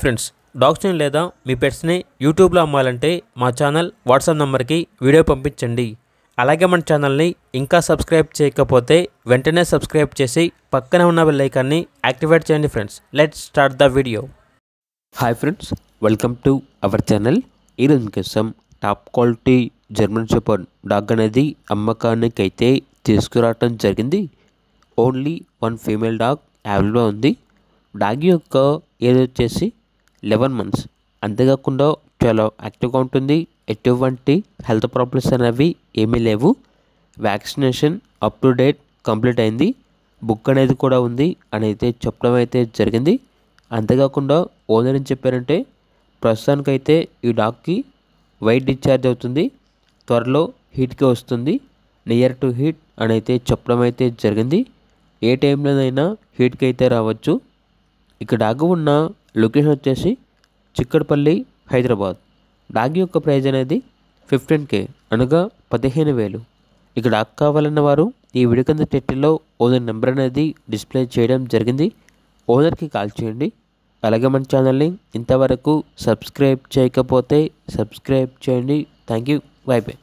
Friends, డాగ్స్ని లేదా మీ పెట్స్ని యూట్యూబ్లో అమ్మాలంటే మా ఛానల్ వాట్సాప్ నెంబర్కి వీడియో పంపించండి. అలాగే మన ఛానల్ని ఇంకా సబ్స్క్రైబ్ చేయకపోతే వెంటనే సబ్స్క్రైబ్ చేసి పక్కన ఉన్న బెల్ ఐకాన్ని యాక్టివేట్ చేయండి. Friends, let's start the video. Hi friends, welcome to our channel. ఈరోజు కోసం top quality German shepherd dog అనేది అమ్మకానికి అయితే తీసుకురావటం జరిగింది. ఓన్లీ వన్ ఫీమేల్ డాగ్ అవైలబుల్గా ఉంది. డాగ్ యొక్క ఏజ్ వచ్చేసి 11 months. అంతేకాకుండా చాలా యాక్టివ్గా ఉంటుంది. ఎటువంటి హెల్త్ ప్రాబ్లమ్స్ అనేవి ఏమీ లేవు. Vaccination up to date complete అయింది. బుక్ అనేది కూడా ఉంది అని అయితే చెప్పడం అయితే జరిగింది. అంతేకాకుండా ఓనర్ ఏం చెప్పారంటే, ప్రస్తుతానికైతే ఈ డాగ్కి వైట్ డిశ్చార్జ్ అవుతుంది, త్వరలో హీట్కి వస్తుంది, నియర్ టు హీట్ అని అయితే చెప్పడం అయితే జరిగింది. ఏ టైంలోనైనా హీట్కి అయితే రావచ్చు. ఇక డాగ్ ఉన్న లొకేషన్ వచ్చేసి చిక్కడపల్లి, హైదరాబాద్. డాగ్ యొక్క ప్రైజ్ అనేది 15K, అనగా 15,000. ఇక డాగ్ కావాలన్న వారు ఈ వీడియో కింద టైటిల్లో ఓనర్ నెంబర్ అనేది డిస్ప్లే చేయడం జరిగింది. ఓనర్కి కాల్ చేయండి. అలాగే మన ఛానల్ని ఇంతవరకు సబ్స్క్రైబ్ చేయకపోతే సబ్స్క్రైబ్ చేయండి. Thank you. By by.